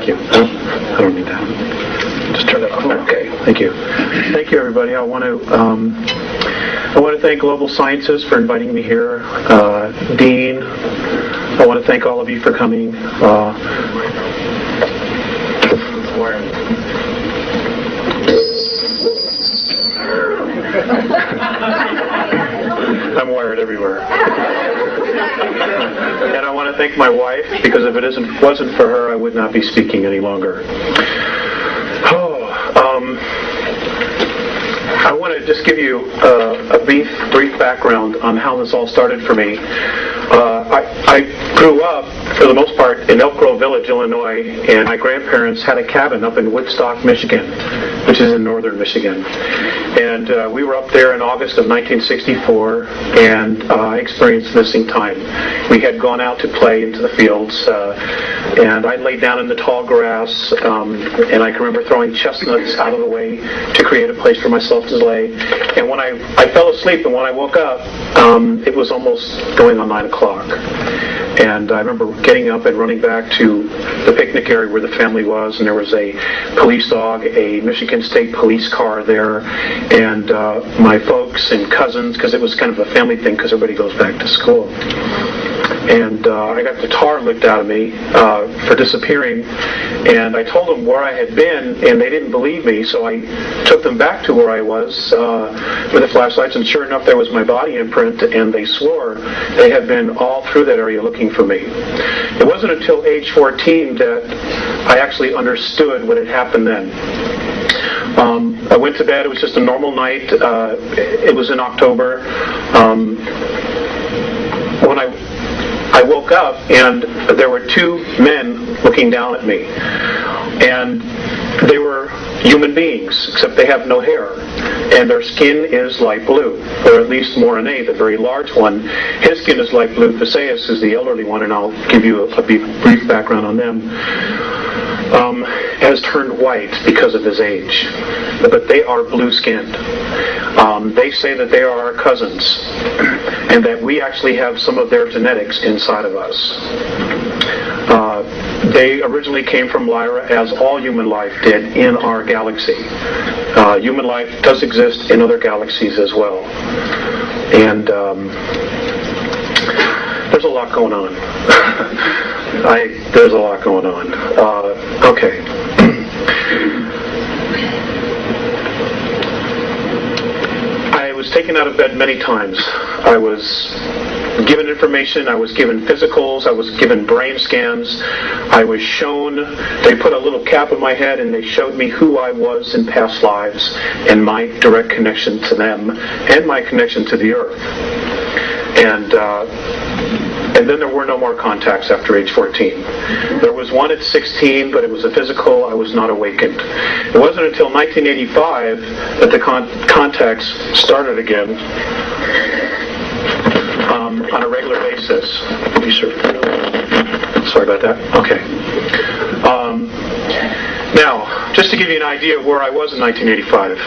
Thank you. I don't need that. Just turn it off. Okay. Thank you. Thank you, everybody. I want to thank Global Sciences for inviting me here. Dean, I want to thank all of you for coming. I'm wired everywhere. And I want to thank my wife, because if it wasn't for her, I would not be speaking any longer. I want to just give you a brief background on how this all started for me. I grew up, for the most part, in Elk Grove Village, Illinois, and my grandparents had a cabin up in Woodstock, Michigan, which is in northern Michigan. And we were up there in August of 1964, and I experienced missing time. We had gone out to play into the fields, and I laid down in the tall grass, and I can remember throwing chestnuts out of the way to create a place for myself to lay. And when I fell asleep, and when I woke up, it was almost going on 9 o'clock. And I remember getting up and running back to the picnic area where the family was, and there was a police dog, a Michigan State police car there, and my folks and cousins, because it was kind of a family thing because everybody goes back to school. And I got the tar licked out of me for disappearing, and I told them where I had been, and they didn't believe me, so I took them back to where I was with the flashlights, and sure enough, there was my body imprint, and they swore they had been all through that area looking for me. It wasn't until age 14 that I actually understood what had happened then. I went to bed. It was just a normal night. It was in October. When I woke up, and there were two men looking down at me. And they were human beings, except they have no hair. And their skin is light blue, or at least Morine, the very large one. His skin is light blue. Phaseus is the elderly one, and I'll give you a brief background on them. Has turned white because of his age, but they are blue-skinned. They say that they are our cousins, and that we actually have some of their genetics inside of us. They originally came from Lyra, as all human life did in our galaxy. Human life does exist in other galaxies as well. And there's a lot going on. There's a lot going on. Okay. I was taken out of bed many times. I was given information, I was given physicals, I was given brain scans, I was shown, they put a little cap on my head and they showed me who I was in past lives and my direct connection to them and my connection to the earth. And then there were no more contacts after age 14. There was one at 16, but it was a physical. I was not awakened. It wasn't until 1985 that the contacts started again on a regular basis. Sorry about that. Okay. Now, just to give you an idea of where I was in 1985,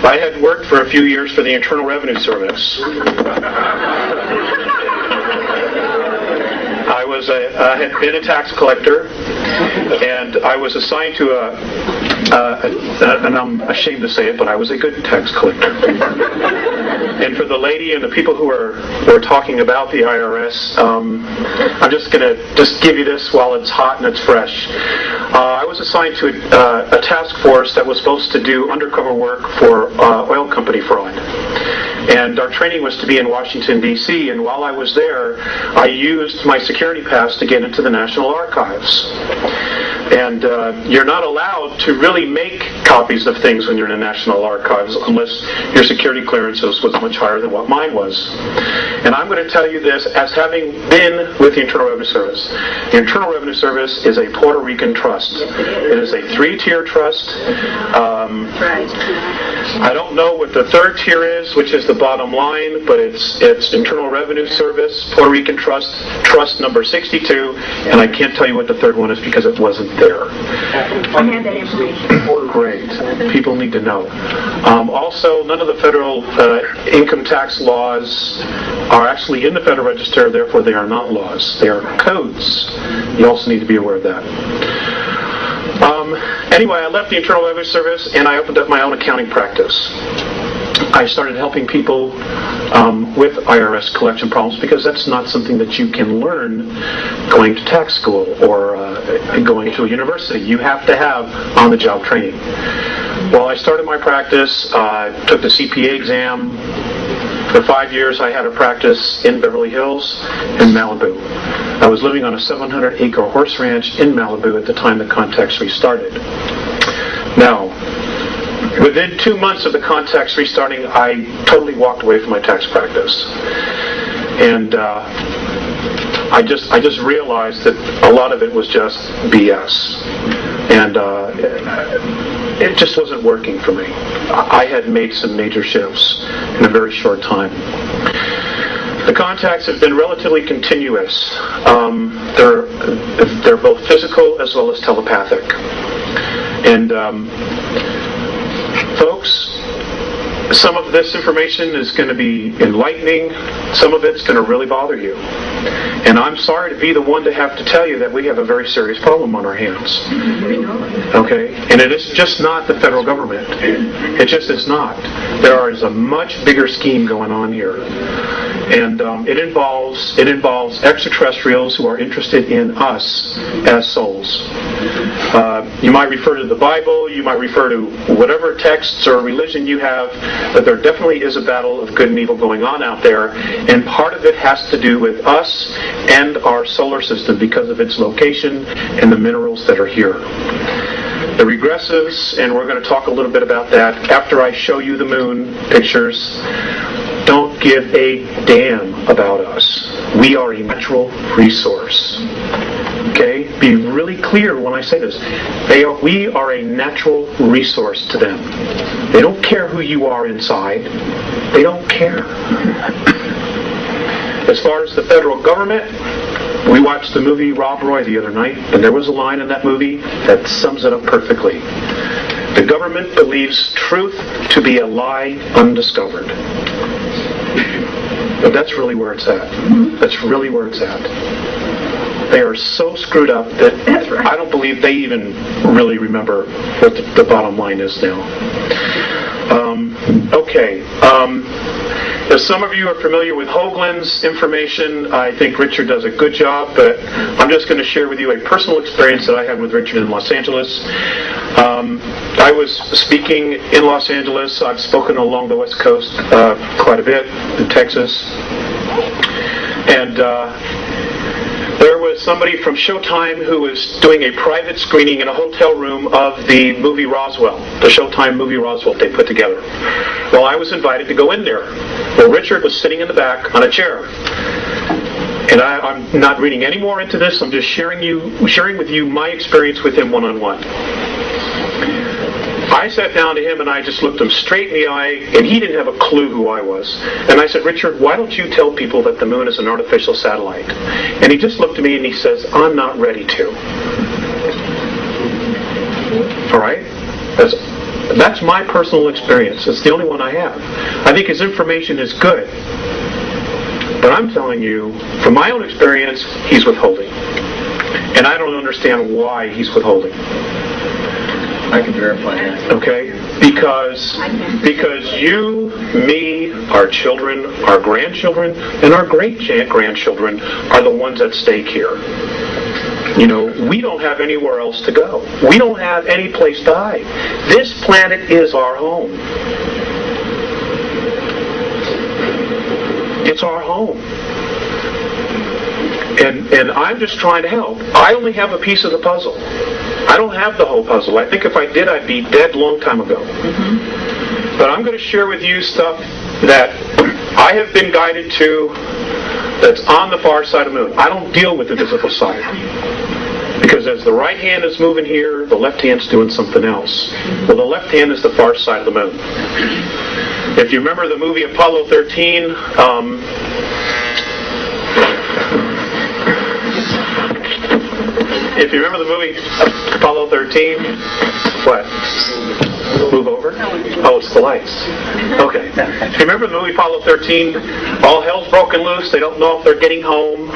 I had worked for a few years for the Internal Revenue Service. I had been a tax collector, and I was assigned to and I'm ashamed to say it, but I was a good tax collector. And for the lady and the people who were talking about the IRS, I'm just going to give you this while it's hot and it's fresh. I was assigned to a task force that was supposed to do undercover work for oil company fraud. And our training was to be in Washington, D.C., and while I was there, I used my security pass to get into the National Archives. And you're not allowed to really make copies of things when you're in the National Archives unless your security clearances was much higher than what mine was. And I'm going to tell you this as having been with the Internal Revenue Service. The Internal Revenue Service is a Puerto Rican trust. It is a 3-tier trust. I don't know what the third tier is, which is the bottom line, but it's Internal Revenue Service, Puerto Rican Trust, Trust number 62, and I can't tell you what the third one is because it wasn't there. I had that information. Great. People need to know. Also, none of the federal income tax laws are actually in the Federal Register, therefore they are not laws. They are codes. You also need to be aware of that. Anyway, I left the Internal Revenue Service and I opened up my own accounting practice. I started helping people with IRS collection problems because that's not something that you can learn going to tax school or going to a university. You have to have on-the-job training. Well, I started my practice, took the CPA exam. For 5 years, I had a practice in Beverly Hills and Malibu. I was living on a 700-acre horse ranch in Malibu at the time the context restarted. Now, within 2 months of the context restarting, I totally walked away from my tax practice. And I just realized that a lot of it was just BS. And it just wasn't working for me. I had made some major shifts in a very short time. The contacts have been relatively continuous. They're both physical as well as telepathic. And folks, some of this information is going to be enlightening. Some of it's going to really bother you. And I'm sorry to be the one to have to tell you that we have a very serious problem on our hands. Okay? And it is just not the federal government. It just is not. There is a much bigger scheme going on here. And it involves extraterrestrials who are interested in us as souls. You might refer to the Bible, you might refer to whatever texts or religion you have, but there definitely is a battle of good and evil going on out there, and part of it has to do with us and our solar system because of its location and the minerals that are here. The regressives, and we're going to talk a little bit about that after I show you the moon pictures, don't give a damn about us. We are a natural resource. Okay? Be really clear when I say this. We are a natural resource to them. They don't care who you are inside. They don't care. As far as the federal government, we watched the movie Rob Roy the other night, and there was a line in that movie that sums it up perfectly. The government believes truth to be a lie undiscovered. But that's really where it's at. That's really where it's at. They are so screwed up that I don't believe they even really remember what the bottom line is now. Okay. As some of you are familiar with Hoagland's information, I think Richard does a good job, but I'm just going to share with you a personal experience that I had with Richard in Los Angeles. I was speaking in Los Angeles. I've spoken along the West Coast quite a bit, in Texas. And there was somebody from Showtime who was doing a private screening in a hotel room of the movie Roswell, the Showtime movie Roswell they put together. Well, I was invited to go in there. Well, Richard was sitting in the back on a chair. And I'm not reading any more into this. I'm just sharing with you my experience with him one-on-one. I sat down to him and I just looked him straight in the eye, and he didn't have a clue who I was. And I said, Richard, why don't you tell people that the moon is an artificial satellite? And he just looked at me and he says, I'm not ready to. All right? That's my personal experience. It's the only one I have. I think his information is good. But I'm telling you, from my own experience, he's withholding. And I don't understand why he's withholding. I can verify that. Okay? Because you, me, our children, our grandchildren, and our great-grandchildren are the ones at stake here. You know, we don't have anywhere else to go. We don't have any place to hide. This planet is our home. It's our home. And I'm just trying to help. I only have a piece of the puzzle. I don't have the whole puzzle. I think if I did, I'd be dead a long time ago. Mm-hmm. But I'm going to share with you stuff that I have been guided to that's on the far side of the moon. I don't deal with the visible side. Because as the right hand is moving here, the left hand's doing something else. Well, the left hand is the far side of the moon. If you remember the movie Apollo 13, if you remember the movie Apollo 13, what? Move over? Oh, it's the lights. Okay. If you remember the movie Apollo 13, all hell's broken loose. They don't know if they're getting home.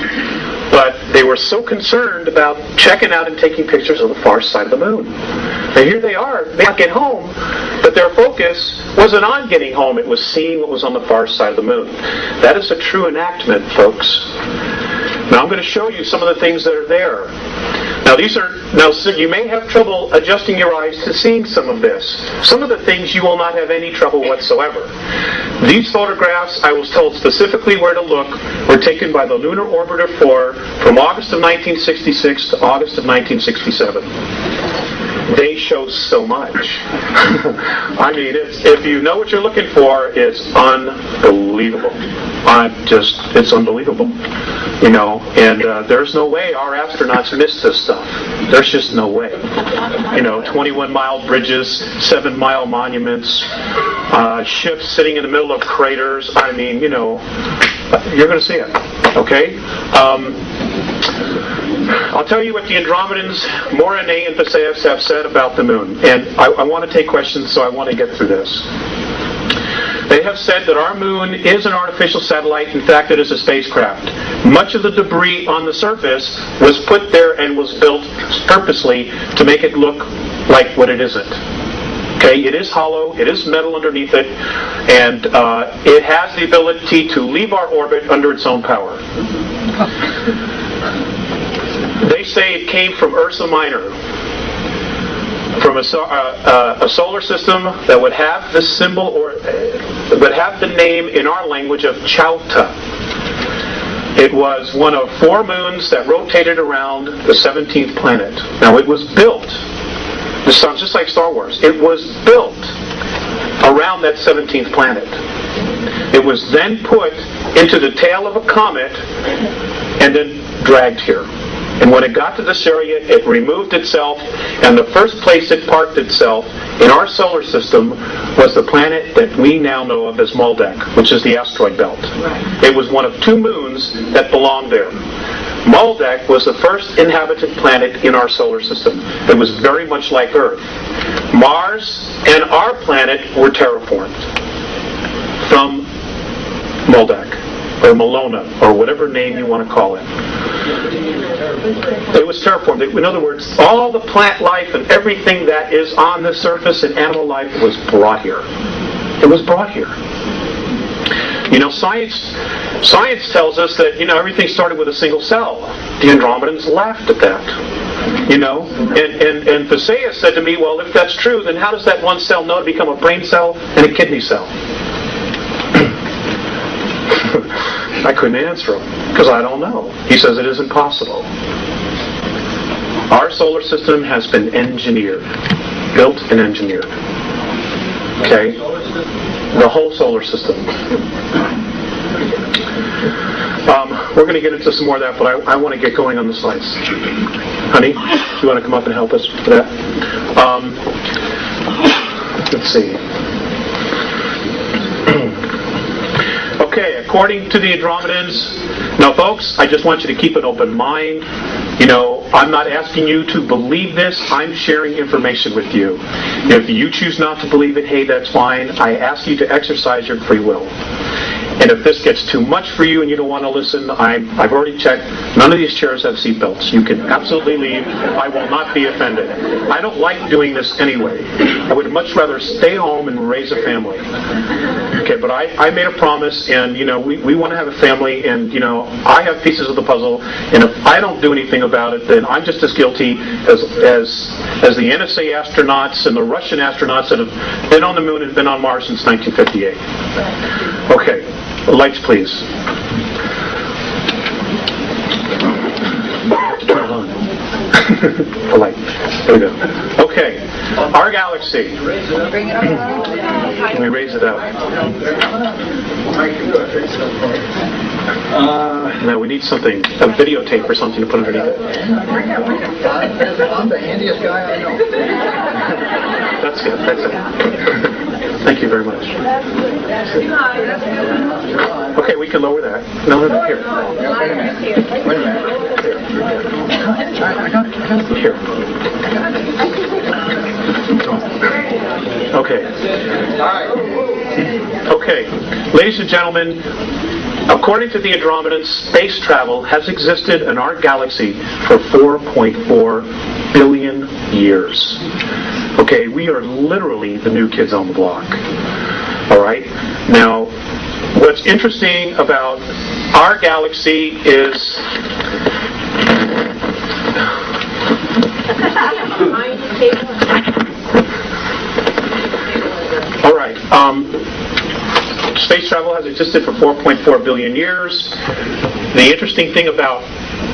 But they were so concerned about checking out and taking pictures of the far side of the moon. And here they are, they can't get home, but their focus wasn't on getting home, it was seeing what was on the far side of the moon. That is a true enactment, folks. Now I'm going to show you some of the things that are there. Now so you may have trouble adjusting your eyes to seeing some of this. Some of the things you will not have any trouble whatsoever. These photographs, I was told specifically where to look, were taken by the Lunar Orbiter 4 from August of 1966 to August of 1967. They show so much. I mean, if you know what you're looking for, it's unbelievable. It's unbelievable. You know, and there's no way our astronauts missed this stuff. There's just no way. You know, 21-mile bridges, 7-mile monuments, ships sitting in the middle of craters. I mean, you know, you're going to see it. Okay? I'll tell you what the Andromedans, Únete, and Parte have said about the moon. And I want to take questions, so I want to get through this. They have said that our moon is an artificial satellite. In fact, it is a spacecraft. Much of the debris on the surface was put there and was built purposely to make it look like what it isn't. Okay, it is hollow, it is metal underneath it, and it has the ability to leave our orbit under its own power. They say it came from Ursa Minor, from a solar system that would have the symbol or would have the name in our language of Chauta. It was one of 4 moons that rotated around the 17th planet. Now it was built, this sounds just like Star Wars, it was built around that 17th planet. It was then put into the tail of a comet and then dragged here. And when it got to this area, it removed itself, and the first place it parked itself in our solar system was the planet that we now know of as Maldek, which is the asteroid belt. It was one of 2 moons that belonged there. Maldek was the first inhabited planet in our solar system. It was very much like Earth. Mars and our planet were terraformed from Maldek, or Malona, or whatever name you want to call it. It was terraformed. In other words, all the plant life and everything that is on the surface and animal life was brought here. It was brought here. You know, science tells us that, you know, everything started with a single cell. The Andromedans laughed at that. You know, and Parte said to me, well, if that's true, then how does that one cell know to become a brain cell and a kidney cell? I couldn't answer him, because I don't know. He says it isn't possible. Our solar system has been engineered, built and engineered. Okay? The whole solar system. We're going to get into some more of that, but I want to get going on the slides. Honey, do you want to come up and help us with that? Let's see. Okay, according to the Andromedans, now folks, I just want you to keep an open mind. You know, I'm not asking you to believe this, I'm sharing information with you. If you choose not to believe it, hey, that's fine. I ask you to exercise your free will. And if this gets too much for you and you don't want to listen, I've already checked. None of these chairs have seat belts. You can absolutely leave. I will not be offended. I don't like doing this anyway. I would much rather stay home and raise a family. Okay, but I made a promise, and, you know, we want to have a family, and, you know, I have pieces of the puzzle, and if I don't do anything about it, then I'm just as guilty as the NSA astronauts and the Russian astronauts that have been on the moon and been on Mars since 1958. Okay. Lights, please. Turn it on. The light. There we go. Okay. Our galaxy. Can we raise it up? No, we need something, a videotape or something to put underneath it. I'm the handiest guy I know. That's good. That's it. Thank you very much. Okay, we can lower that. No, here. Wait a minute. Here. Okay. Okay. Ladies and gentlemen, According to the Andromedans, space travel has existed in our galaxy for 4.4 billion years. Okay, we are literally the new kids on the block. All right? Now, what's interesting about our galaxy is... All right. Space travel has existed for 4.4 billion years. The interesting thing about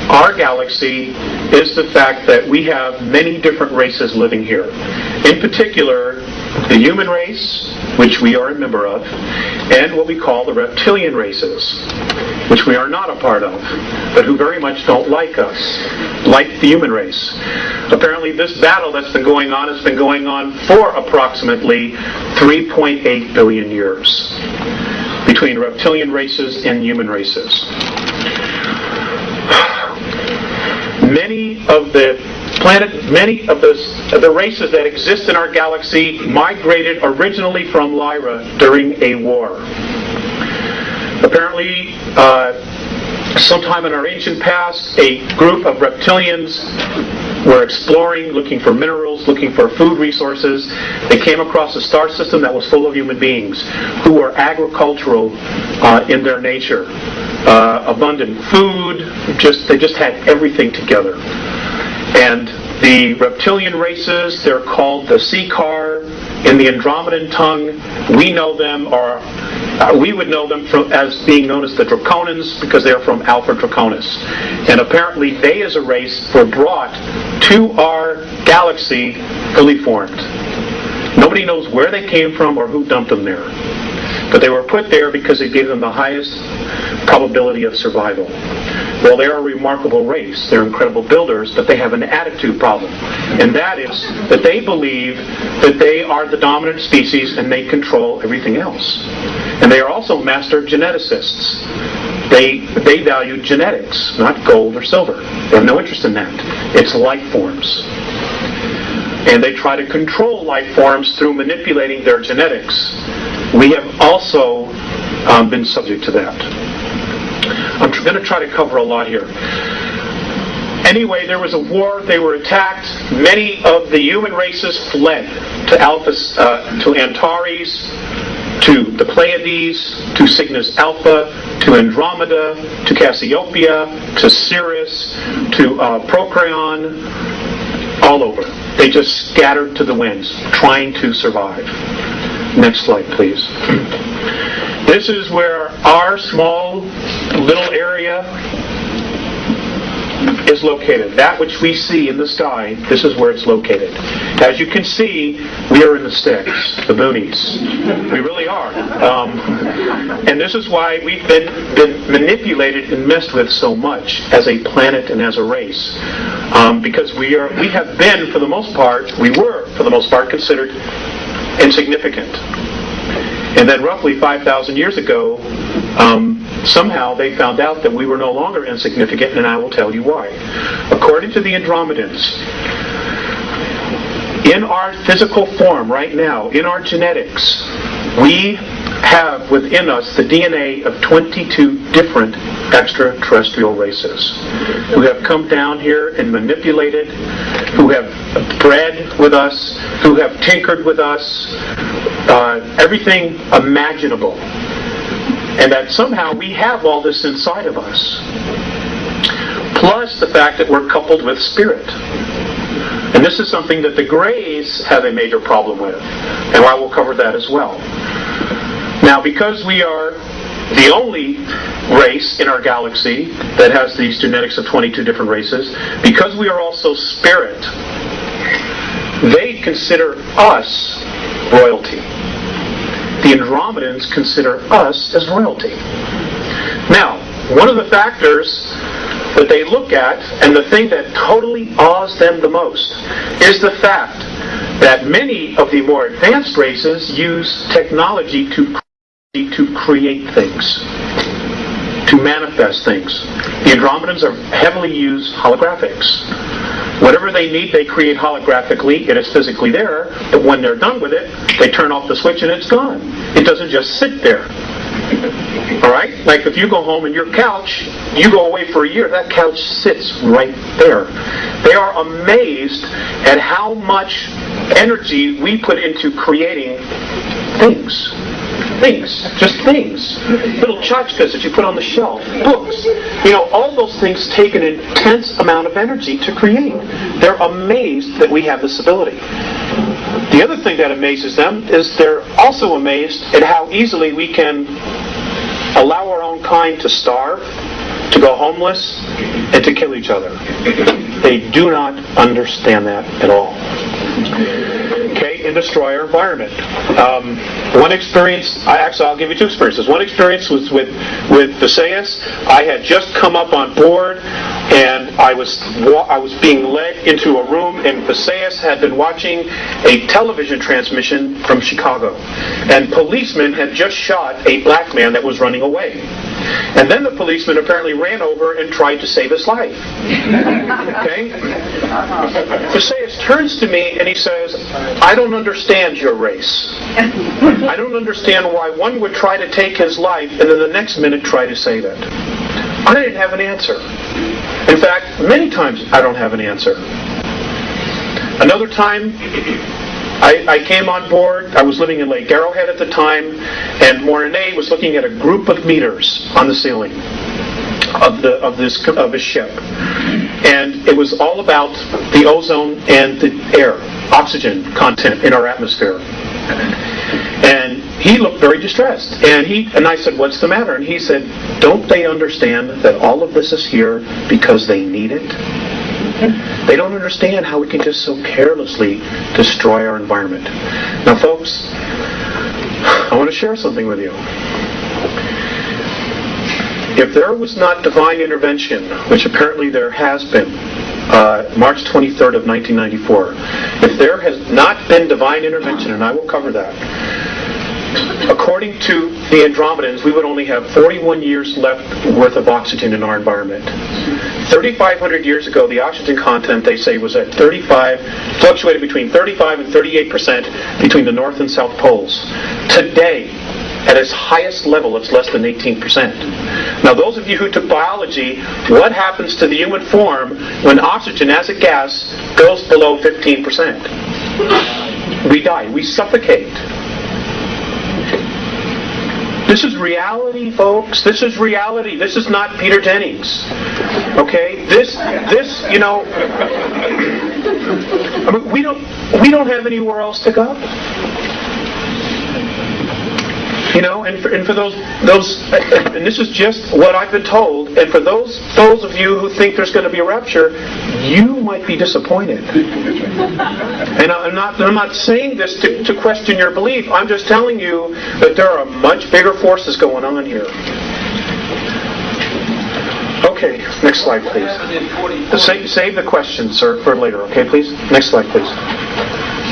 our galaxy is the fact that we have many different races living here. In particular, the human race, which we are a member of, and what we call the reptilian races, which we are not a part of, but who very much don't like us, like the human race. Apparently this battle that's been going on has been going on for approximately 3.8 billion years between reptilian races and human races. Many of the races that exist in our galaxy migrated originally from Lyra during a war. Apparently, sometime in our ancient past, a group of reptilians were exploring, looking for minerals, looking for food resources. They came across a star system that was full of human beings who were agricultural in their nature. Abundant food, they just had everything together. And the reptilian races, they're called the Seekar. In the Andromedan tongue, we know them, or we would know them as being known as the Draconans, because they are from Alpha Draconis. And apparently they as a race were brought to our galaxy fully formed. Nobody knows where they came from or who dumped them there. But they were put there because it gave them the highest probability of survival. Well, they're a remarkable race. They're incredible builders, but they have an attitude problem. And that is that they believe that they are the dominant species and they control everything else. And they are also master geneticists. They value genetics, not gold or silver. They have no interest in that. It's life forms. And they try to control life forms through manipulating their genetics. We have also been subject to that. I'm going to try to cover a lot here. Anyway, there was a war. They were attacked. Many of the human races fled to Antares, to the Pleiades, to Cygnus Alpha, to Andromeda, to Cassiopeia, to Sirius, to Procyon, all over. They just scattered to the winds, trying to survive. Next slide, please. This is where our small little area is located. That which we see in the sky, this is where it's located. As you can see, we are in the sticks, the boonies. We really are. And this is why we've been manipulated and messed with so much as a planet and as a race. Because we have been, for the most part, considered insignificant. And then roughly 5,000 years ago, somehow they found out that we were no longer insignificant, and I will tell you why. According to the Andromedans, in our physical form right now, in our genetics, we have within us the DNA of 22 different extraterrestrial races who have come down here and manipulated, who have bred with us, who have tinkered with us, everything imaginable. And that somehow we have all this inside of us. Plus the fact that we're coupled with spirit. And this is something that the Greys have a major problem with. And I will cover that as well. Now, because we are the only race in our galaxy that has these genetics of 22 different races, because we are also spirit, they consider us royalty. The Andromedans consider us as royalty. Now, one of the factors that they look at, and the thing that totally awes them the most, is the fact that many of the more advanced races use technology to create things, to manifest things. The Andromedans are heavily use holographics. Whatever they need, they create holographically. It is physically there, but when they're done with it, they turn off the switch and it's gone. It doesn't just sit there. All right? Like if you go home and your couch, you go away for a year, that couch sits right there. They are amazed at how much energy we put into creating things. Just things. Little tchotchkes that you put on the shelf, books. All those things take an intense amount of energy to create. They're amazed that we have this ability. The other thing that amazes them is they're also amazed at how easily we can allow our own kind to starve, to go homeless, and to kill each other. They do not understand that at all. Okay, and destroy our environment. One experience, I'll give you two experiences. One experience was with Visayas. I had just come up on board, and I was being led into a room, and Visayas had been watching a television transmission from Chicago. And policemen had just shot a black man that was running away. And then the policeman apparently ran over and tried to save his life. Okay? Visayas turns to me and he says, I don't understand your race. I don't understand why one would try to take his life and then the next minute try to save it. I didn't have an answer. In fact, many times I don't have an answer. Another time, I came on board. I was living in Lake Arrowhead at the time, and Mornay was looking at a group of meters on the ceiling of a ship, and it was all about the ozone and the air, oxygen content in our atmosphere. And he looked very distressed, and I said, "What's the matter?" And he said, "Don't they understand that all of this is here because they need it? They don't understand how we can just so carelessly destroy our environment." Now, folks, I want to share something with you. If there was not divine intervention, which apparently there has been, March 23rd of 1994, if there has not been divine intervention, and I will cover that, according to the Andromedans, we would only have 41 years left worth of oxygen in our environment. 3,500 years ago, the oxygen content, they say, was at 35, fluctuated between 35 and 38% between the North and South poles. Today, at its highest level, it's less than 18%. Now, those of you who took biology, what happens to the human form when oxygen as a gas goes below 15%? We die. We suffocate. This is reality, folks. This is reality. This is not Peter Jennings. Okay? This, I mean, we don't have anywhere else to go. And for those, and this is just what I've been told. And for those of you who think there's going to be a rapture, you might be disappointed. And I'm not saying this to question your belief. I'm just telling you that there are much bigger forces going on here. Okay, next slide, please. Save the questions, sir, for later. Okay, please. Next slide, please.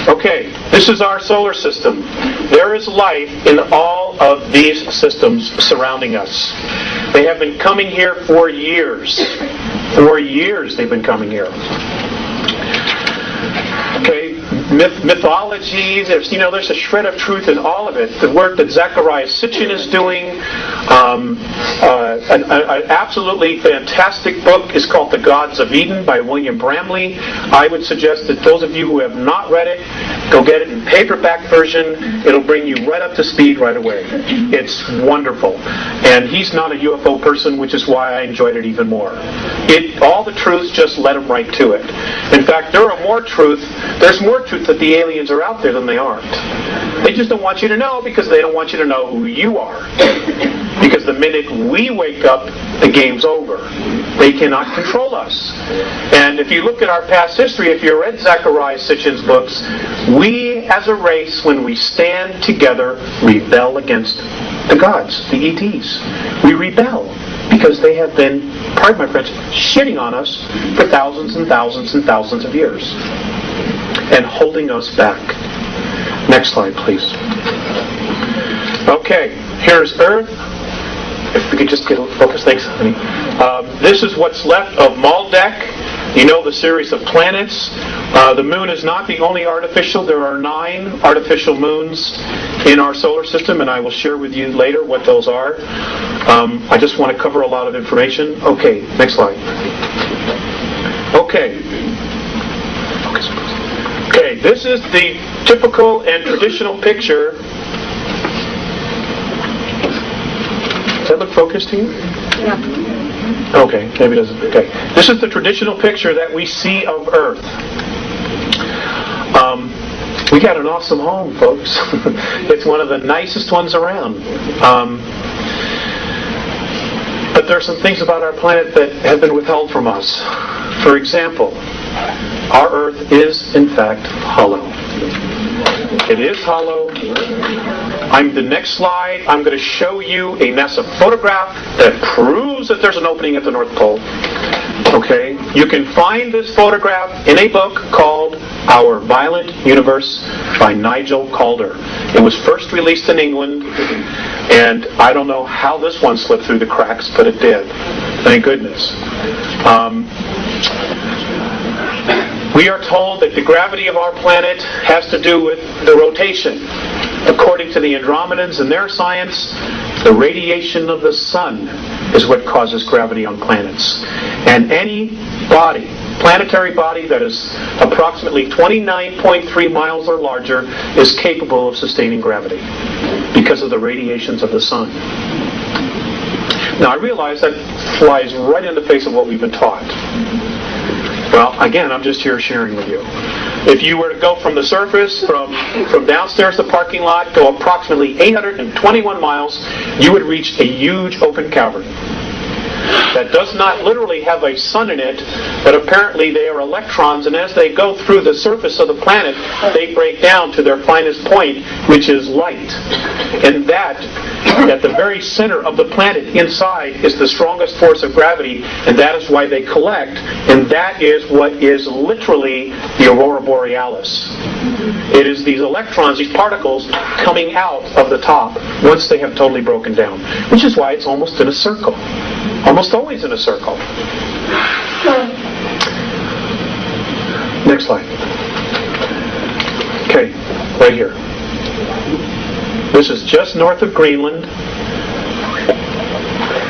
Okay, this is our solar system. There is life in all of these systems surrounding us. They have been coming here for years. For years they've been coming here. Okay, mythology, there's a shred of truth in all of it. The work that Zecharia Sitchin is doing, an absolutely fantastic book is called The Gods of Eden by William Bramley. I would suggest that those of you who have not read it, go get it in paperback version. It'll bring you right up to speed right away. It's wonderful. And he's not a UFO person, which is why I enjoyed it even more. All the truths, just let him right to it. In fact, there's more truth that the aliens are out there than they aren't. They just don't want you to know because they don't want you to know who you are. Because the minute we wake up, the game's over. They cannot control us. And if you look at our past history, if you read Zecharia Sitchin's books, we as a race, when we stand together, rebel against the gods, the ETs. We rebel because they have been, pardon my French, shitting on us for thousands and thousands and thousands of years and holding us back. Next slide, please. Okay, here's Earth. If we could just get a focus, thanks, honey. This is what's left of Maldek. You know the series of planets. The moon is not the only artificial. There are 9 artificial moons in our solar system, and I will share with you later what those are. I just want to cover a lot of information. Okay, next slide. Okay, this is the typical and traditional picture. Does that look focused to you? Yeah. Okay, maybe it doesn't. Okay, this is the traditional picture that we see of Earth. We got an awesome home, folks. It's one of the nicest ones around. But there are some things about our planet that have been withheld from us. For example, our Earth is, in fact, hollow. It is hollow. The next slide, I'm going to show you a NASA photograph that proves that there's an opening at the North Pole. Okay? You can find this photograph in a book called Our Violent Universe by Nigel Calder. It was first released in England, and I don't know how this one slipped through the cracks, but it did. Thank goodness. We are told that the gravity of our planet has to do with the rotation. According to the Andromedans and their science, the radiation of the sun is what causes gravity on planets. And any body, planetary body that is approximately 29.3 miles or larger is capable of sustaining gravity because of the radiations of the sun. Now I realize that flies right in the face of what we've been taught. Well, again, I'm just here sharing with you. If you were to go from the surface, from downstairs to the parking lot, go approximately 821 miles, you would reach a huge open cavern that does not literally have a sun in it, but apparently they are electrons, and as they go through the surface of the planet, they break down to their finest point, which is light. And that, at the very center of the planet inside, is the strongest force of gravity, and that is why they collect, and that is what is literally the aurora borealis. It is these electrons, these particles, coming out of the top once they have totally broken down, which is why it's almost in a circle. Almost always in a circle. Next slide. Okay, right here. This is just north of Greenland.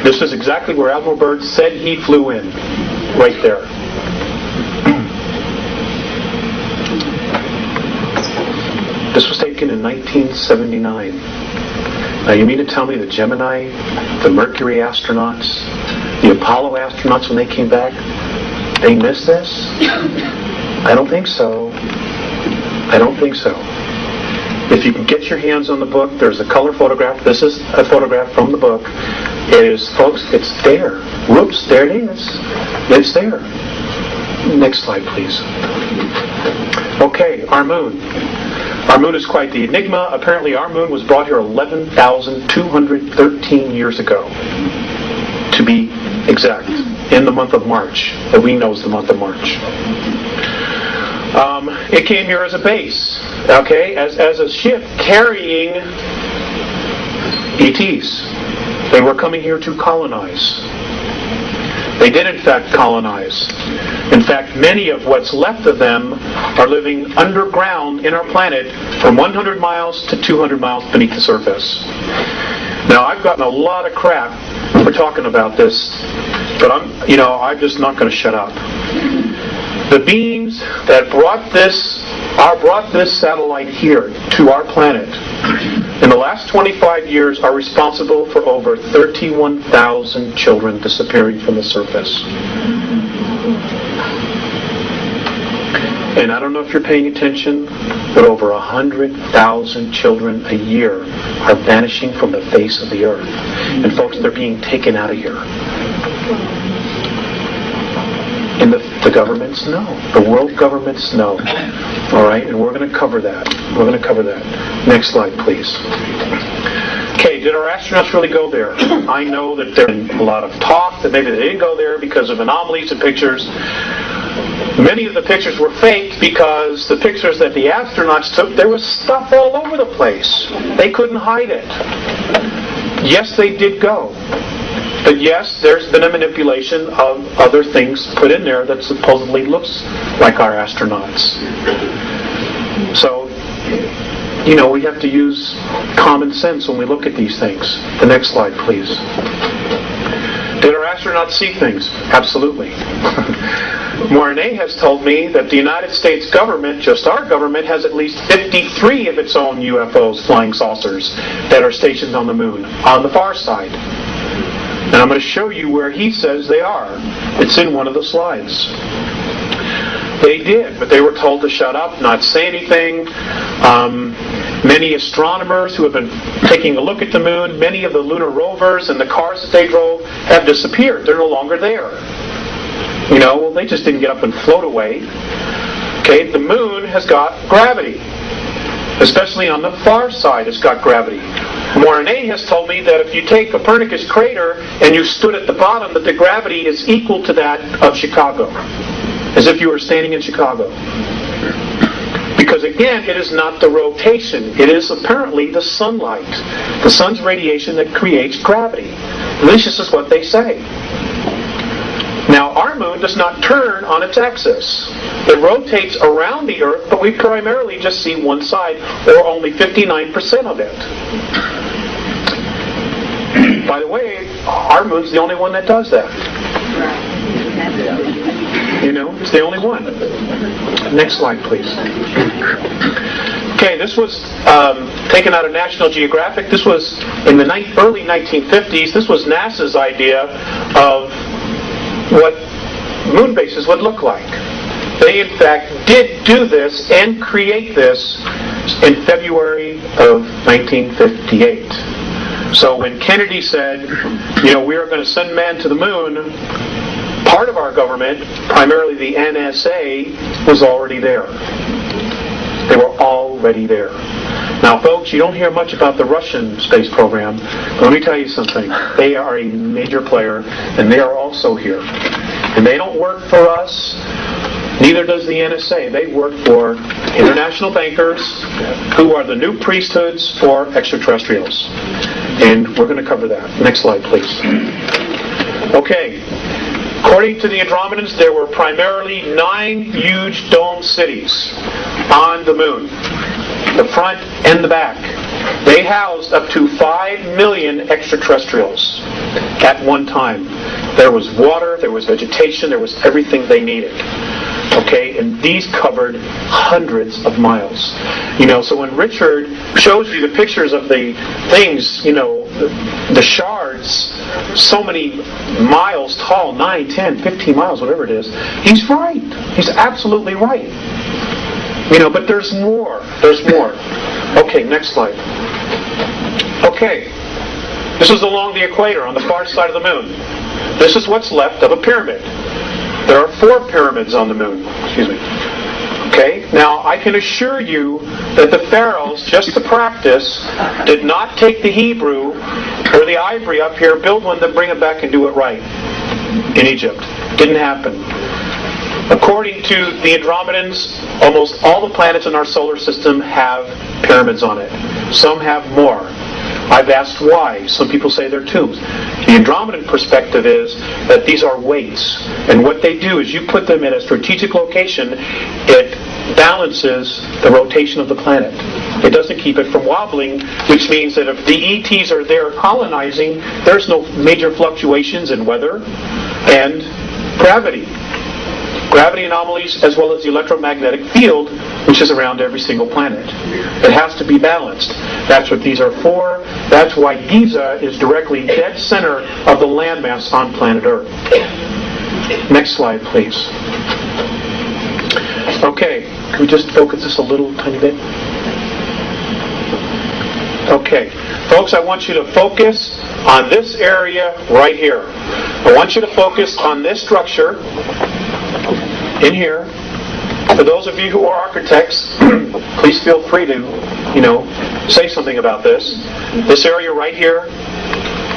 This is exactly where Admiral Byrd said he flew in. Right there. This was taken in 1979. Now you mean to tell me the Gemini, the Mercury astronauts, the Apollo astronauts when they came back, they missed this? I don't think so. I don't think so. If you can get your hands on the book, there's a color photograph. This is a photograph from the book. It is, folks, it's there. Whoops, there it is. It's there. Next slide, please. Okay, our moon. Our moon is quite the enigma. Apparently our moon was brought here 11,213 years ago, to be exact, in the month of March, that we know is the month of March. It came here as a base, okay, as a ship carrying ETs. They were coming here to colonize. They did, in fact, colonize. In fact, many of what's left of them are living underground in our planet from 100 miles to 200 miles beneath the surface. Now, I've gotten a lot of crap for talking about this, but I'm just not going to shut up. The beings that brought this satellite here to our planet in the last 25 years are responsible for over 31,000 children disappearing from the surface. And I don't know if you're paying attention, but over 100,000 children a year are vanishing from the face of the earth. And folks, they're being taken out of here. And the governments know. The world governments know. All right, and we're going to cover that. We're going to cover that. Next slide, please. Okay, did our astronauts really go there? I know that there's been a lot of talk that maybe they didn't go there because of anomalies in pictures. Many of the pictures were faked because the pictures that the astronauts took, there was stuff all over the place. They couldn't hide it. Yes, they did go. But yes, there's been a manipulation of other things put in there that supposedly looks like our astronauts. So, we have to use common sense when we look at these things. The next slide, please. Did our astronauts see things? Absolutely. Mornay has told me that the United States government, just our government, has at least 53 of its own UFOs, flying saucers, that are stationed on the moon, on the far side. And I'm going to show you where he says they are. It's in one of the slides. They did, but they were told to shut up, not say anything. Many astronomers who have been taking a look at the moon, many of the lunar rovers and the cars that they drove have disappeared. They're no longer there. Well, they just didn't get up and float away. Okay, the moon has got gravity. Especially on the far side, it's got gravity. Mornay has told me that if you take Copernicus crater and you stood at the bottom, that the gravity is equal to that of Chicago. As if you were standing in Chicago. Because again, it is not the rotation. It is apparently the sunlight. The sun's radiation that creates gravity. At least this is what they say. Now, our moon does not turn on its axis. It rotates around the Earth, but we primarily just see one side, or only 59% of it. By the way, our moon's the only one that does that. It's the only one. Next slide, please. Okay, this was taken out of National Geographic. This was in the early 1950s. This was NASA's idea of what moon bases would look like. They, in fact, did do this and create this in February of 1958. So when Kennedy said, we are going to send man to the moon, part of our government, primarily the NSA, was already there. They were already there. Now, folks, you don't hear much about the Russian space program, but let me tell you something. They are a major player, and they are also here. And they don't work for us, neither does the NSA. They work for international bankers who are the new priesthoods for extraterrestrials. And we're going to cover that. Next slide, please. Okay. According to the Andromedans, there were primarily 9 huge dome cities on the moon, the front and the back. They housed up to 5 million extraterrestrials at one time. There was water, there was vegetation, there was everything they needed. Okay, and these covered hundreds of miles. So when Richard shows you the pictures of the things, the shards, so many miles tall, 9, 10, 15 miles, whatever it is, he's right. He's absolutely right. But there's more. There's more. Okay, next slide. Okay, this is along the equator on the far side of the moon. This is what's left of a pyramid. There are 4 pyramids on the moon. Excuse me. Okay, now I can assure you that the pharaohs, just to practice, did not take the Hebrew or the ivory up here, build one, then bring it back and do it right in Egypt. Didn't happen. According to the Andromedans, almost all the planets in our solar system have pyramids on it. Some have more. I've asked why. Some people say they're tombs. The Andromedan perspective is that these are weights. And what they do is you put them in a strategic location, it balances the rotation of the planet. It doesn't keep it from wobbling, which means that if the ETs are there colonizing, there's no major fluctuations in weather and gravity. Gravity anomalies as well as the electromagnetic field, which is around every single planet. It has to be balanced. That's what these are for. That's why Giza is directly dead center of the landmass on planet Earth. Next slide, please. Okay, can we just focus this a little tiny bit? Okay, folks, I want you to focus on this area right here. I want you to focus on this structure in here. For those of you who are architects, please feel free to, say something about this. This area right here,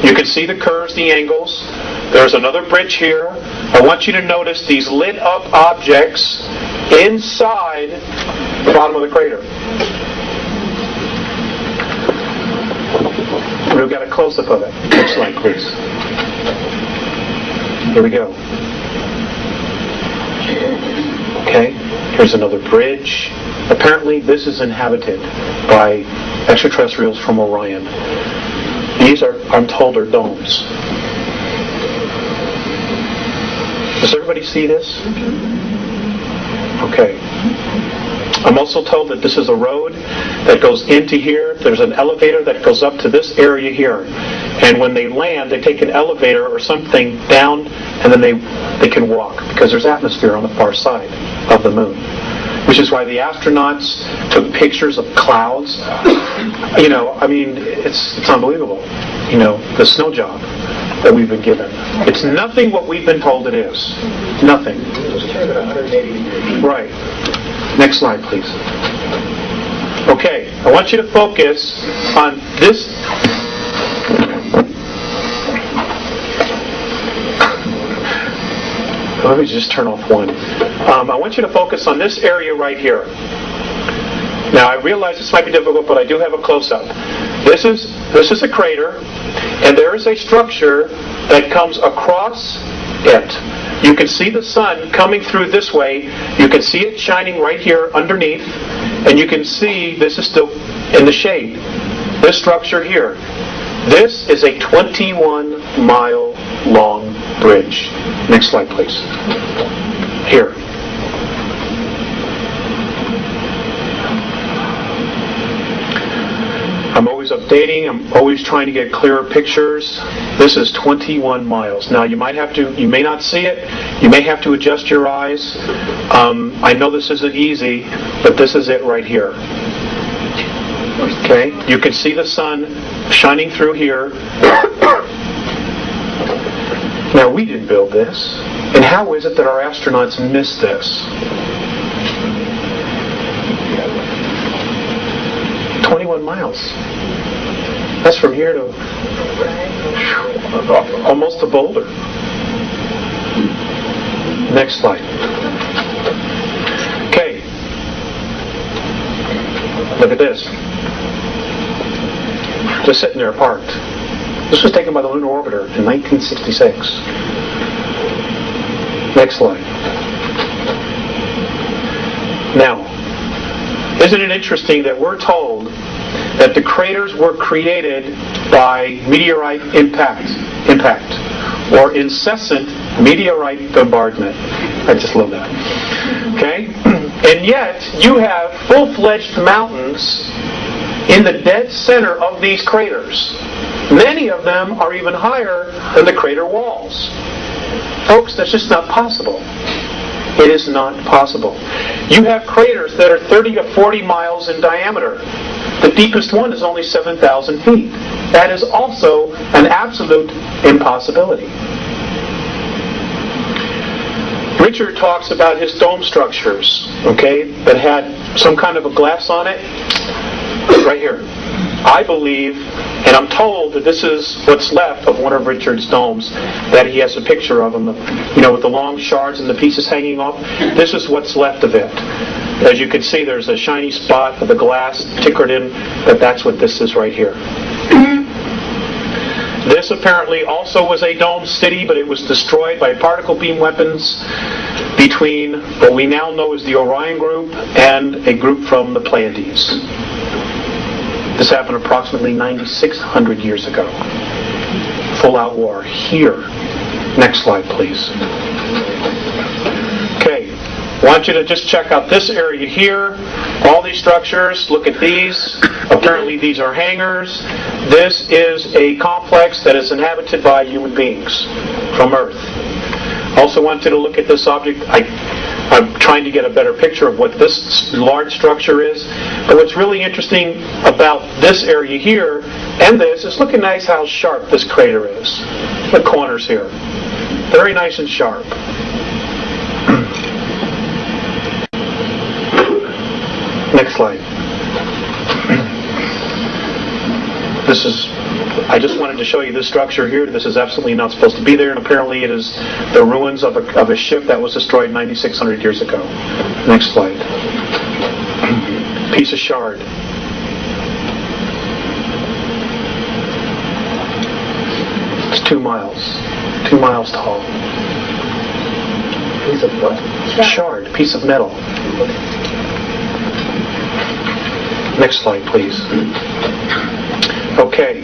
you can see the curves, the angles. There's another bridge here. I want you to notice these lit up objects inside the bottom of the crater. We've got a close-up of it. Next slide, please. Here we go. Okay, here's another bridge. Apparently this is inhabited by extraterrestrials from Orion. These are, I'm told, are domes. Does everybody see this? Okay. I'm also told that this is a road that goes into here. There's an elevator that goes up to this area here. And when they land, they take an elevator or something down, and then they can walk, because there's atmosphere on the far side of the moon. Which is why the astronauts took pictures of clouds. You know, I mean, it's unbelievable. You know, the snow job that we've been given. It's nothing what we've been told it is. Nothing. Right. Next slide, please. Okay, I want you to focus on this. Let me just turn off one. I want you to focus on this area right here. Now, I realize this might be difficult, but I do have a close-up. This is a crater, and there is a structure that comes across it. You can see the sun coming through this way. You can see it shining right here underneath, and you can see this is still in the shade. This structure here. This is a 21-mile long bridge. Next slide, please. Here. I'm always updating. I'm always trying to get clearer pictures. This is 21 miles. Now, you may not see it. You may have to adjust your eyes. I know this isn't easy, but this is it right here. Okay? You can see the sun shining through here. Now, we didn't build this. And how is it that our astronauts missed this? 21 miles. That's from here to almost to Boulder. Next slide. Okay. Look at this. Just sitting there parked. This was taken by the Lunar Orbiter in 1966. Next slide. Now, isn't it interesting that we're told that the craters were created by meteorite impact, or incessant meteorite bombardment? I just love that. Okay? And yet, you have full-fledged mountains in the dead center of these craters. Many of them are even higher than the crater walls. Folks, that's just not possible. It is not possible. You have craters that are 30 to 40 miles in diameter. The deepest one is only 7,000 feet. That is also an absolute impossibility. Richard talks about his dome structures, okay, that had some kind of a glass on it. Right here. I believe, and I'm told that this is what's left of one of Richard's domes, that he has a picture of them, with the long shards and the pieces hanging off. This is what's left of it. As you can see, there's a shiny spot of the glass tickered in, that's what this is right here. This apparently also was a dome city, but it was destroyed by particle beam weapons between what we now know as the Orion group and a group from the Pleiades. This happened approximately 9,600 years ago. Full-out war here. Next slide, please. Okay. I want you to just check out this area here. All these structures. Look at these. Apparently these are hangars. This is a complex that is inhabited by human beings from Earth. Also want you to look at this object. I'm trying to get a better picture of what this large structure is. But what's really interesting about this area here and this is look at nice how sharp this crater is. The corners here. Very nice and sharp. Next slide. I just wanted to show you this structure here. This is absolutely not supposed to be there, and apparently it is the ruins of a ship that was destroyed 9,600 years ago. Next slide. Piece of shard. It's 2 miles. 2 miles tall. Piece of what? Shard. Piece of metal. Next slide, please. Okay.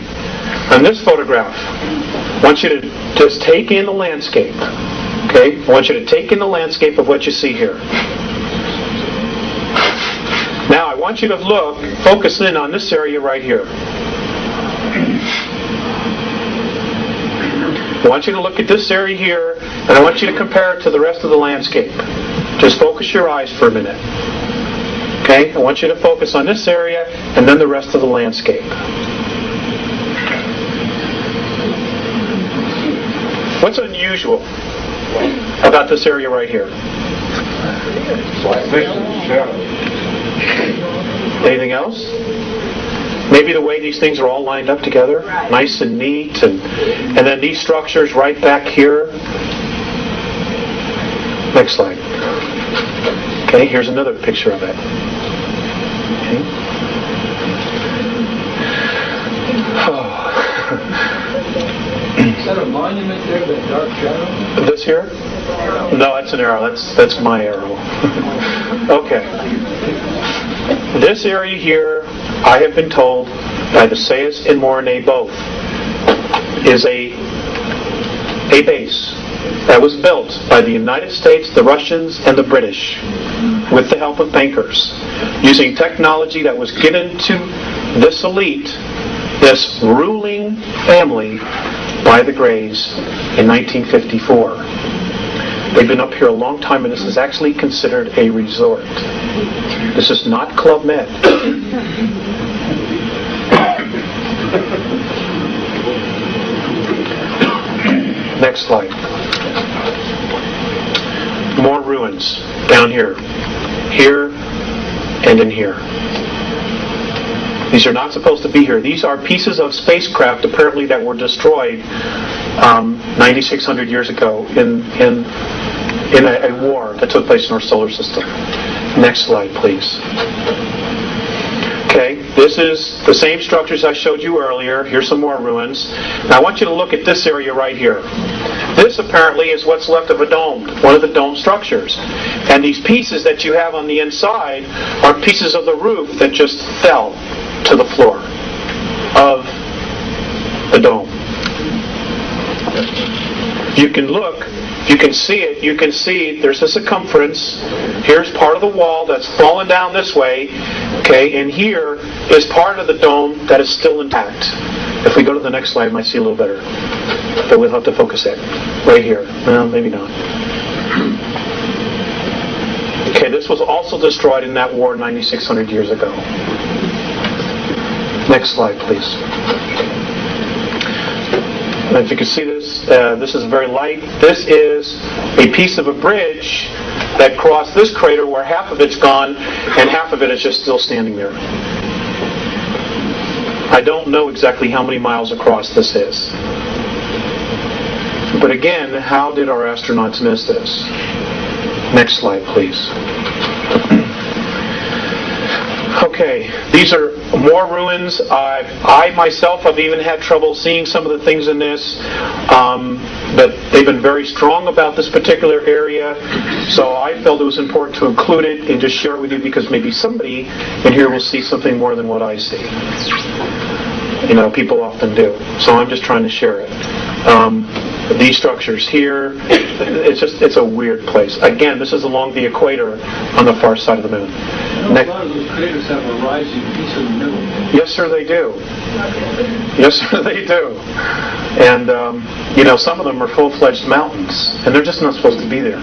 On this photograph, I want you to just take in the landscape. Okay? I want you to take in the landscape of what you see here. Now, I want you to focus in on this area right here. I want you to look at this area here, and I want you to compare it to the rest of the landscape. Just focus your eyes for a minute. Okay? I want you to focus on this area, and then the rest of the landscape. What's unusual about this area right here? Anything else? Maybe the way these things are all lined up together, nice and neat, and then these structures right back here. Next slide. Okay, here's another picture of it. Okay. Oh. Is that a monument there, that dark shadow? This here? No, that's an arrow. That's my arrow. Okay. This area here, I have been told by the Sayas and Mornay both, is a base that was built by the United States, the Russians, and the British with the help of bankers, using technology that was given to this elite, this ruling family, by the Greys in 1954. They've been up here a long time, and this is actually considered a resort. This is not Club Med. Next slide. More ruins down here. Here and in here. These are not supposed to be here. These are pieces of spacecraft apparently that were destroyed 9,600 years ago in a war that took place in our solar system. Next slide, please. Okay, this is the same structures I showed you earlier. Here's some more ruins. Now I want you to look at this area right here. This apparently is what's left of a dome, one of the dome structures. And these pieces that you have on the inside are pieces of the roof that just fell to the floor of the dome. You can look, you can see it, you can see there's a circumference. Here's part of the wall that's fallen down this way, okay, and here is part of the dome that is still intact. If we go to the next slide, I might see a little better, but we'll have to focus it right here. Well, maybe not. Okay, this was also destroyed in that war 9,600 years ago. Next slide, please. And if you can see this, this is very light. This is a piece of a bridge that crossed this crater where half of it's gone and half of it is just still standing there. I don't know exactly how many miles across this is. But again, how did our astronauts miss this? Next slide, please. Okay, these are more ruins. I myself have even had trouble seeing some of the things in this, but they've been very strong about this particular area, so I felt it was important to include it and just share it with you because maybe somebody in here will see something more than what I see. You know, people often do. So I'm just trying to share it. These structures here, it's a weird place. Again, this is along the equator on the far side of the moon. A lot of those craters have a rising piece in the middle. Yes, sir, they do. Yes, sir, they do. And, you know, some of them are full-fledged mountains, and they're just not supposed to be there.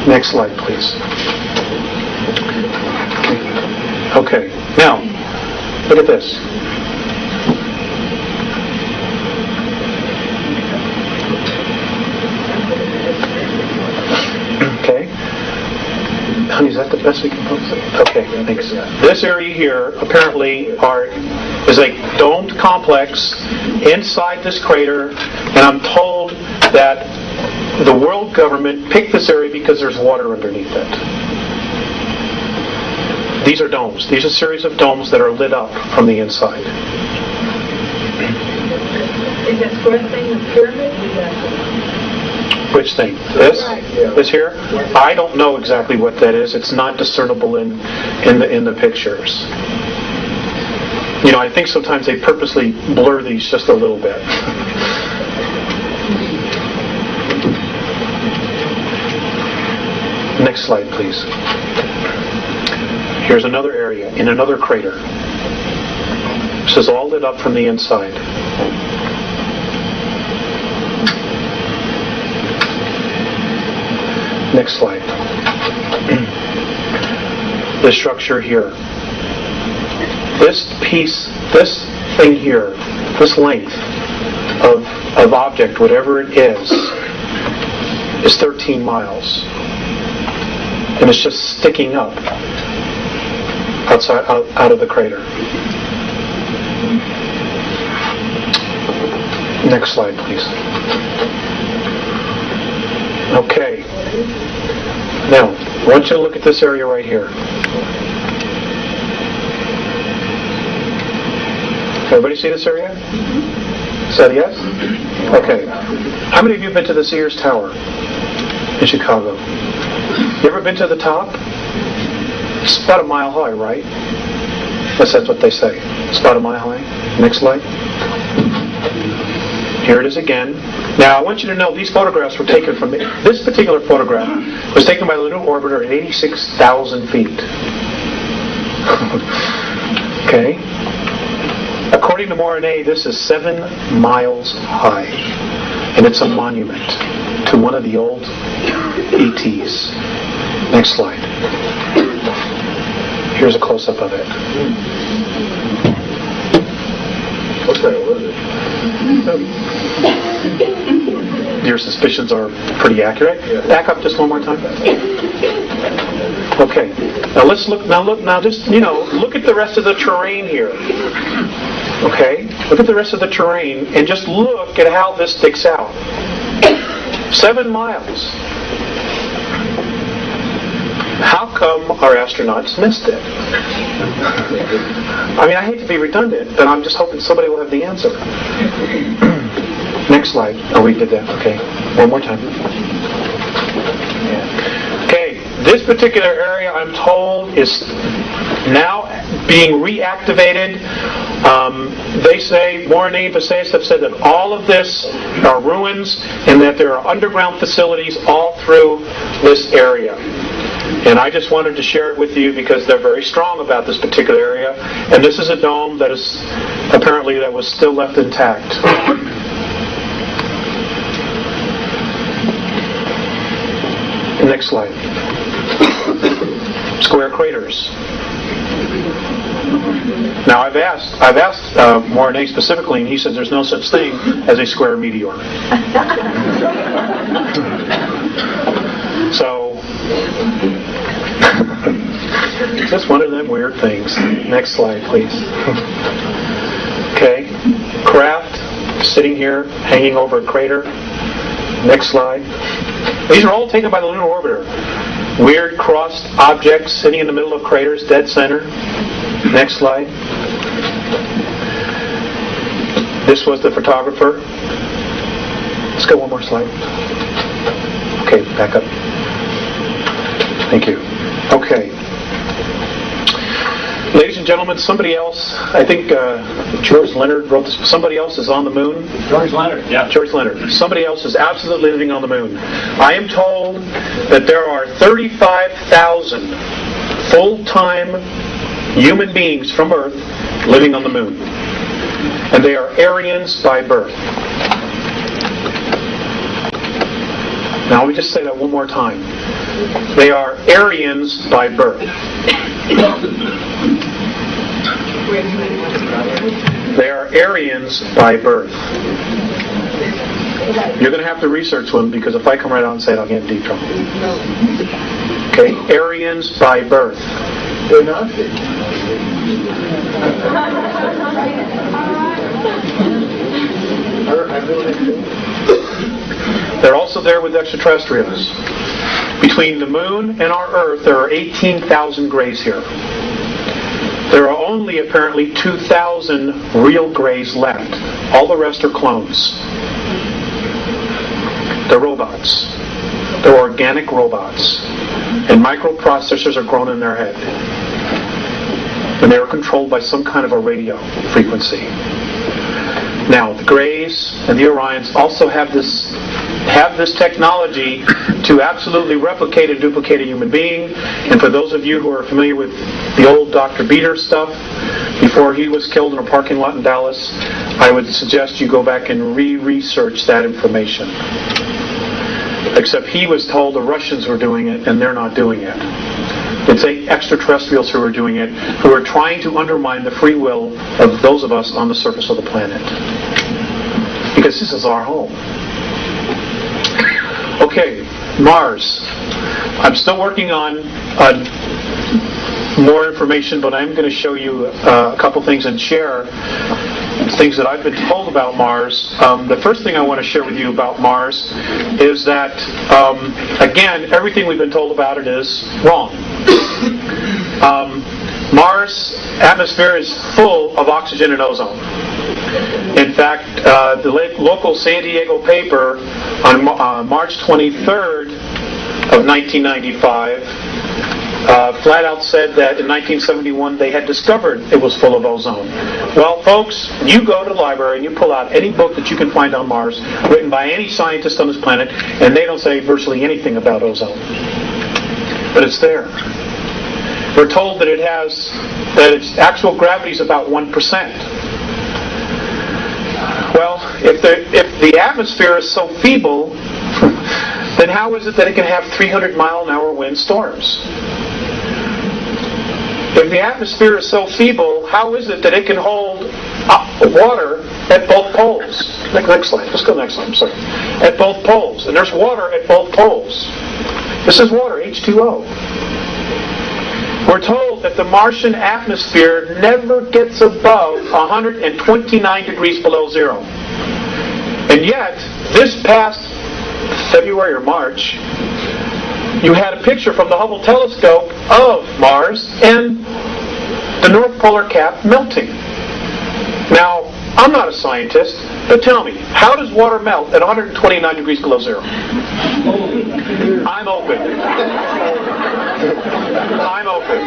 Next slide, please. Okay, now, look at this. Okay. Honey, is that the best we can focus on? Okay, thanks. This area here apparently is a domed complex inside this crater, and I'm told that the world government picked this area because there's water underneath it. These are domes. These are a series of domes that are lit up from the inside. Is that square thing the pyramid? Which thing? This? This here? I don't know exactly what that is. It's not discernible in the pictures. You know, I think sometimes they purposely blur these just a little bit. Next slide, please. Here's another area in another crater. This is all lit up from the inside. Next slide. The structure here. This thing here, this length of object, whatever it is 13 miles. And it's just sticking up outside, out of the crater. Next slide, please. Okay. Now, I want you to look at this area right here. Everybody see this area? Is that a yes? Okay. How many of you have been to the Sears Tower in Chicago? You ever been to the top? It's about a mile high, right? That's what they say. It's about a mile high. Next slide. Here it is again. Now, I want you to know these photographs were taken from... This particular photograph was taken by the lunar orbiter at 86,000 feet. Okay? According to Únete, this is 7 miles high. And it's a monument to one of the old ETs. Next slide. Here's a close-up of it. What kind of was it? Your suspicions are pretty accurate. Yeah. Back up just one more time. Okay. Now let's look. Now just look at the rest of the terrain here. Okay. Look at the rest of the terrain and just look at how this sticks out. 7 miles. How come our astronauts missed it? I mean, I hate to be redundant, but I'm just hoping somebody will have the answer. Next slide. Oh, we did that. Okay. One more time. Okay. This particular area, I'm told, is now being reactivated. They say, Warren and Passaic have said that all of this are ruins and that there are underground facilities all through this area. And I just wanted to share it with you because they're very strong about this particular area. And this is a dome that is apparently that was still left intact. Next slide. Square craters. Now I've asked Únete specifically, and he says there's no such thing as a square meteor. So, just one of them weird things. Next slide, please. Okay, craft sitting here, hanging over a crater. Next slide. These are all taken by the lunar orbiter. Weird crossed objects sitting in the middle of craters, dead center. Next slide. This was the photographer. Let's go one more slide. Okay, back up. Thank you. Okay. Ladies and gentlemen, somebody else, I think George Leonard wrote this, somebody else is on the moon. George Leonard, yeah. George Leonard. Somebody else is absolutely living on the moon. I am told that there are 35,000 full-time human beings from Earth living on the moon. And they are Aryans by birth. Now let me just say that one more time. They are Aryans by birth. They are Aryans by birth. You're going to have to research them because if I come right out and say it, I'll get in deep trouble. Okay, Aryans by birth. They're not. They're also there with extraterrestrials. Between the moon and our Earth, there are 18,000 grays here. There are only apparently 2,000 real grays left. All the rest are clones. They're robots. They're organic robots. And microprocessors are grown in their head. and they were controlled by some kind of a radio frequency. Now, the Greys and the Orions also have this technology to absolutely replicate and duplicate a human being. And for those of you who are familiar with the old Dr. Beater stuff, before he was killed in a parking lot in Dallas, I would suggest you go back and re-research that information. Except he was told the Russians were doing it, and they're not doing it. It's extraterrestrials who are doing it, who are trying to undermine the free will of those of us on the surface of the planet. Because this is our home. Okay, Mars. I'm still working on more information, but I'm going to show you a couple things and share things that I've been told about Mars. The first thing I want to share with you about Mars is that, again, everything we've been told about it is wrong. Mars' atmosphere is full of oxygen and ozone. In fact, the local San Diego paper on March 23rd of 1995 flat out said that in 1971 they had discovered it was full of ozone. Well, folks, you go to the library and you pull out any book that you can find on Mars, written by any scientist on this planet, and they don't say virtually anything about ozone. But it's there. We're told that that its actual gravity is about 1%. Well, if the atmosphere is so feeble, then how is it that it can have 300-mile-an-hour wind storms? If the atmosphere is so feeble, how is it that it can hold water at both poles? Next slide. Let's go next slide. I'm sorry. At both poles. And there's water at both poles. This is water, H2O. We're told that the Martian atmosphere never gets above 129 degrees below zero. And yet, this past February or March, you had a picture from the Hubble telescope of Mars and the North Polar Cap melting. Now, I'm not a scientist, but tell me, how does water melt at 129 degrees below zero? I'm open. I'm open.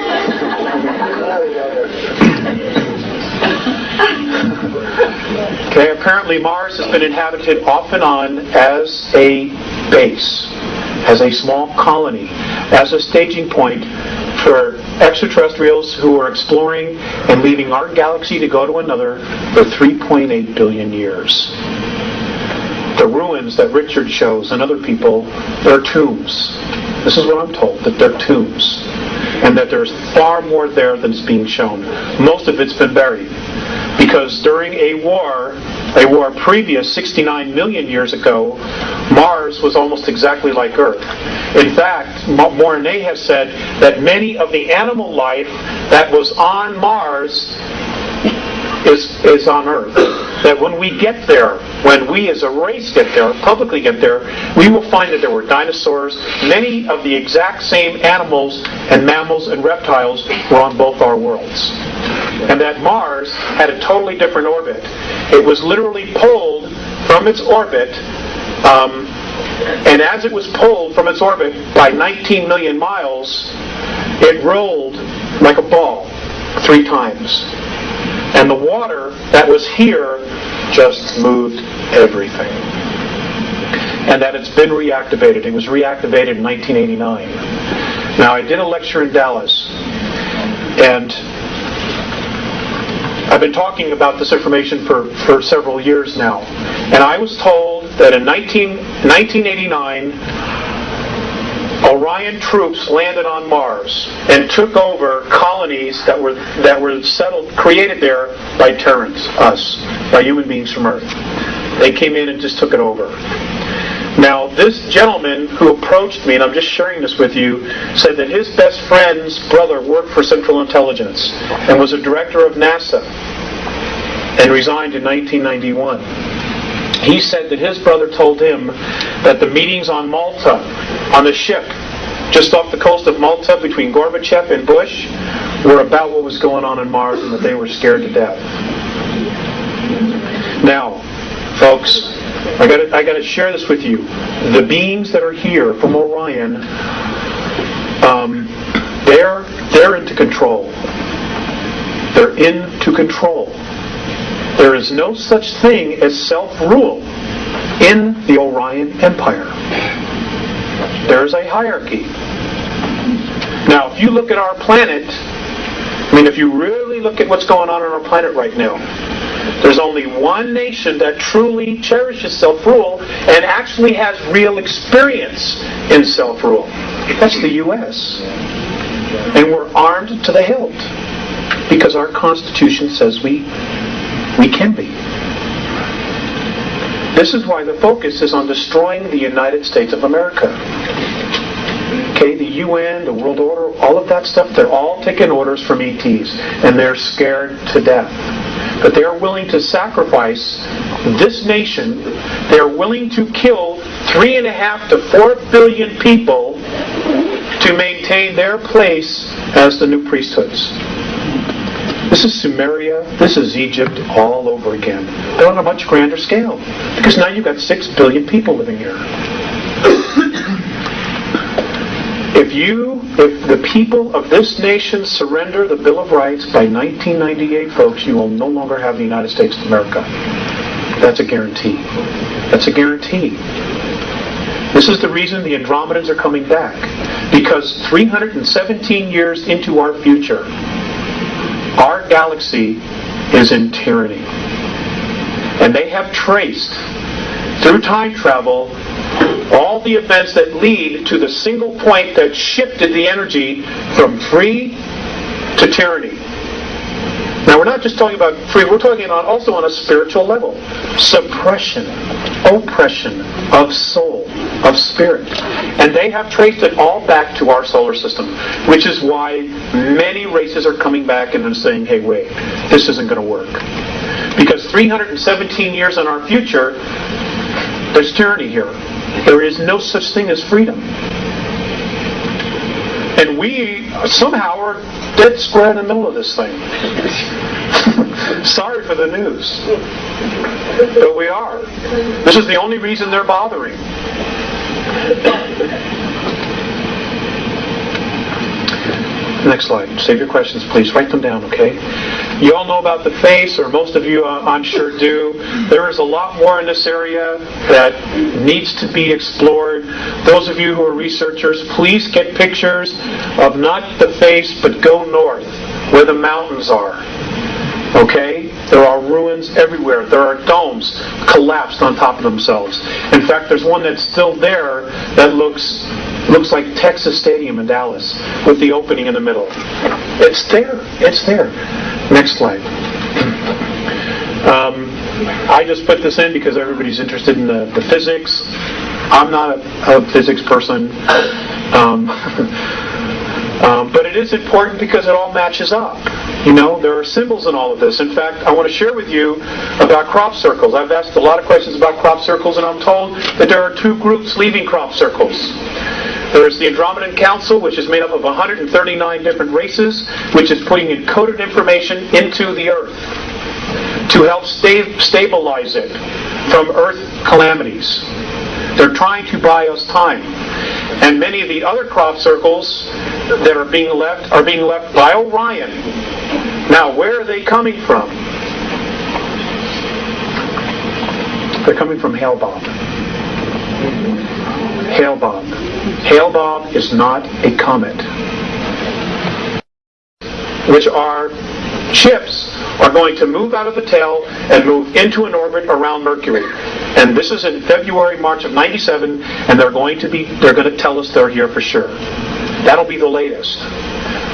Okay, apparently Mars has been inhabited off and on as a base, as a small colony, as a staging point for extraterrestrials who are exploring and leaving our galaxy to go to another for 3.8 billion years. The ruins that Richard shows and other people, they're tombs. This is what I'm told, that they're tombs. And that there's far more there than is being shown. Most of it's been buried. Because during a war previous 69 million years ago, Mars was almost exactly like Earth. In fact, Mornay has said that many of the animal life that was on Mars is on Earth. That when we get there, when we as a race get there, publicly get there, we will find that there were dinosaurs. Many of the exact same animals and mammals and reptiles were on both our worlds. And that Mars had a totally different orbit. It was literally pulled from its orbit, and as it was pulled from its orbit by 19 million miles, it rolled like a ball 3 times. And the water that was here just moved everything. And that it's been reactivated. It was reactivated in 1989. Now, I did a lecture in Dallas, and I've been talking about this information for several years now. And I was told that in 1989, Orion troops landed on Mars and took over colonies that were settled, created there by Terrans, us, by human beings from Earth. They came in and just took it over. Now, this gentleman who approached me, and I'm just sharing this with you, said that his best friend's brother worked for Central Intelligence and was a director of NASA and resigned in 1991. He said that his brother told him that the meetings on Malta, on the ship, just off the coast of Malta between Gorbachev and Bush, were about what was going on Mars and that they were scared to death. Now, folks, I got to share this with you. The beings that are here from Orion, they're into control. They're into control. There is no such thing as self-rule in the Orion Empire. There's a hierarchy. Now, if you look at our planet, if you really look at what's going on our planet right now, there's only one nation that truly cherishes self-rule and actually has real experience in self-rule. That's the U.S. And we're armed to the hilt because our Constitution says we can be. This is why the focus is on destroying the United States of America. Okay, the UN, the World Order, all of that stuff, they're all taking orders from ETs, and they're scared to death. But they are willing to sacrifice this nation. They are willing to kill 3.5 to 4 billion people to maintain their place as the new priesthoods. This is Sumeria, this is Egypt all over again. But on a much grander scale. Because now you've got 6 billion people living here. If the people of this nation surrender the Bill of Rights by 1998, folks, you will no longer have the United States of America. That's a guarantee. That's a guarantee. This is the reason the Andromedans are coming back. Because 317 years into our future, our galaxy is in tyranny. And they have traced, through time travel, all the events that lead to the single point that shifted the energy from free to tyranny. Now, we're not just talking about free, we're talking about also on a spiritual level. Suppression, oppression of soul, of spirit. And they have traced it all back to our solar system, which is why many races are coming back and saying, hey, wait, this isn't going to work. Because 317 years in our future, there's tyranny here. There is no such thing as freedom. And we somehow are dead square in the middle of this thing. Sorry for the news. But we are. This is the only reason they're bothering. Next slide. Save your questions, please. Write them down, okay? You all know about the face, or most of you, I'm sure, do. There is a lot more in this area that needs to be explored. Those of you who are researchers, please get pictures of not the face, but go north, where the mountains are. Okay? There are ruins everywhere. There are domes collapsed on top of themselves. In fact, there's one that's still there that looks like Texas Stadium in Dallas with the opening in the middle. It's there. It's there. Next slide. I just put this in because everybody's interested in the physics. I'm not a physics person. But it is important because it all matches up. You know, there are symbols in all of this. In fact, I want to share with you about crop circles. I've asked a lot of questions about crop circles, and I'm told that there are 2 groups leaving crop circles. There's the Andromedan Council, which is made up of 139 different races, which is putting encoded information into the Earth to help stabilize it from Earth calamities. They're trying to buy us time. And many of the other crop circles that are being left by Orion. Now, where are they coming from? They're coming from Hale-Bopp. Hale-Bopp. Hale-Bopp is not a comet. Which are ships are going to move out of the tail and move into an orbit around Mercury. And this is in February, March of 97, and they're going to tell us they're here for sure. That'll be the latest.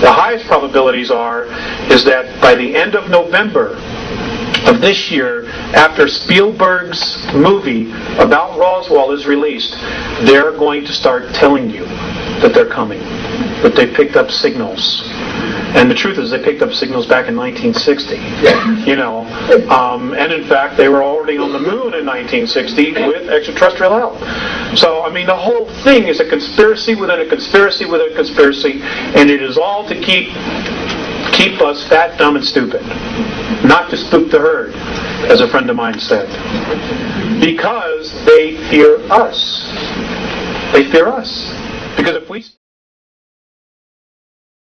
The highest probabilities is that by the end of November of this year, after Spielberg's movie about Roswell is released, they're going to start telling you that they're coming, that they picked up signals. And the truth is, they picked up signals back in 1960. You know, and in fact, they were already on the moon in 1960 with extraterrestrial help. So, I mean, the whole thing is a conspiracy within a conspiracy within a conspiracy, and it is all to keep us fat, dumb, and stupid. Not to spook the herd, as a friend of mine said. Because they fear us. They fear us. Because if we